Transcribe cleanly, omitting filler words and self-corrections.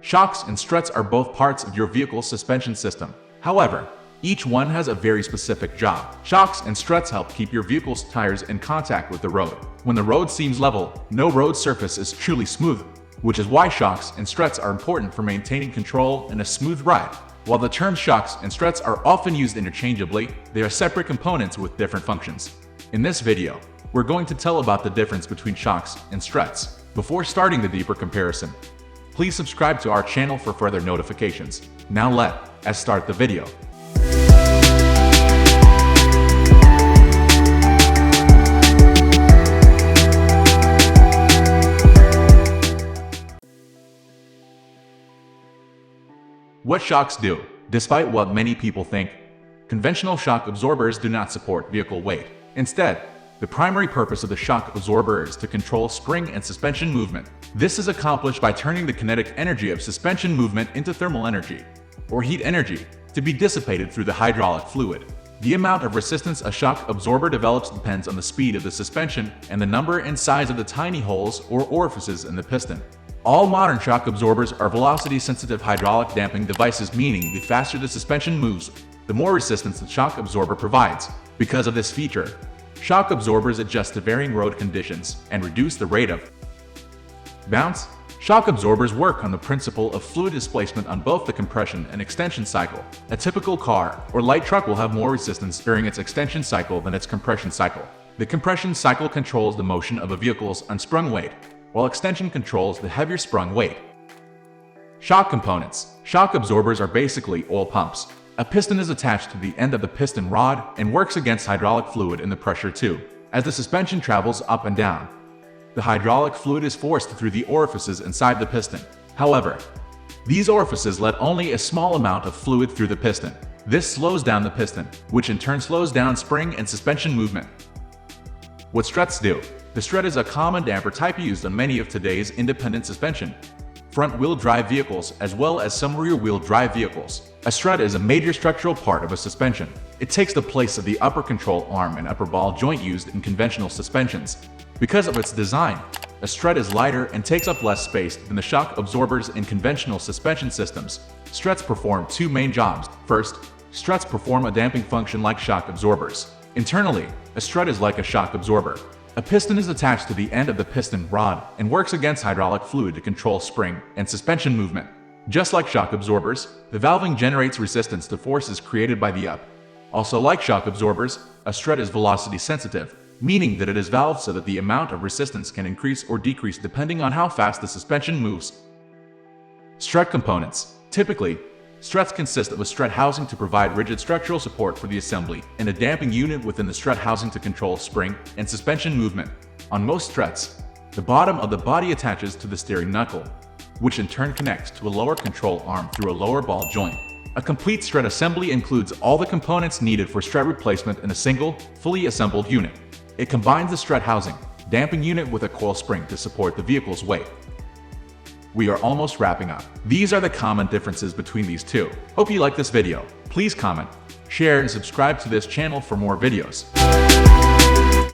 Shocks and struts are both parts of your vehicle's suspension system. However, each one has a very specific job. Shocks and struts help keep your vehicle's tires in contact with the road. When the road seems level, no road surface is truly smooth, which is why shocks and struts are important for maintaining control and a smooth ride. While the terms shocks and struts are often used interchangeably, they are separate components with different functions. In this video, we're going to tell about the difference between shocks and struts. Before starting the deeper comparison, please subscribe to our channel for further notifications. Now let's start the video. What shocks do? Despite what many people think, conventional shock absorbers do not support vehicle weight. Instead, the primary purpose of the shock absorber is to control spring and suspension movement. This is accomplished by turning the kinetic energy of suspension movement into thermal energy, or heat energy, to be dissipated through the hydraulic fluid. The amount of resistance a shock absorber develops depends on the speed of the suspension and the number and size of the tiny holes or orifices in the piston. All modern shock absorbers are velocity-sensitive hydraulic damping devices, meaning the faster the suspension moves, the more resistance the shock absorber provides. Because of this feature, shock absorbers adjust to varying road conditions and reduce the rate of bounce. Shock absorbers work on the principle of fluid displacement on both the compression and extension cycle. A typical car or light truck will have more resistance during its extension cycle than its compression cycle. The compression cycle controls the motion of a vehicle's unsprung weight, while extension controls the heavier sprung weight. Shock components. Shock absorbers are basically oil pumps. A piston is attached to the end of the piston rod and works against hydraulic fluid in the pressure tube. As the suspension travels up and down, the hydraulic fluid is forced through the orifices inside the piston. However, these orifices let only a small amount of fluid through the piston. This slows down the piston, which in turn slows down spring and suspension movement. What struts do? The strut is a common damper type used on many of today's independent suspension, front-wheel drive vehicles, as well as some rear-wheel drive vehicles. A strut is a major structural part of a suspension. It takes the place of the upper control arm and upper ball joint used in conventional suspensions. Because of its design, a strut is lighter and takes up less space than the shock absorbers in conventional suspension systems. Struts perform two main jobs. First, struts perform a damping function like shock absorbers. Internally, a strut is like a shock absorber. A piston is attached to the end of the piston rod and works against hydraulic fluid to control spring and suspension movement. Just like shock absorbers, the valving generates resistance to forces created by the up. Also, like shock absorbers, a strut is velocity sensitive, meaning that it is valved so that the amount of resistance can increase or decrease depending on how fast the suspension moves. Strut components. Typically, struts consist of a strut housing to provide rigid structural support for the assembly and a damping unit within the strut housing to control spring and suspension movement. On most struts, the bottom of the body attaches to the steering knuckle, which in turn connects to a lower control arm through a lower ball joint. A complete strut assembly includes all the components needed for strut replacement in a single, fully assembled unit. It combines the strut housing, damping unit with a coil spring to support the vehicle's weight. We are almost wrapping up. These are the common differences between these two. Hope you like this video. Please comment, share, and subscribe to this channel for more videos.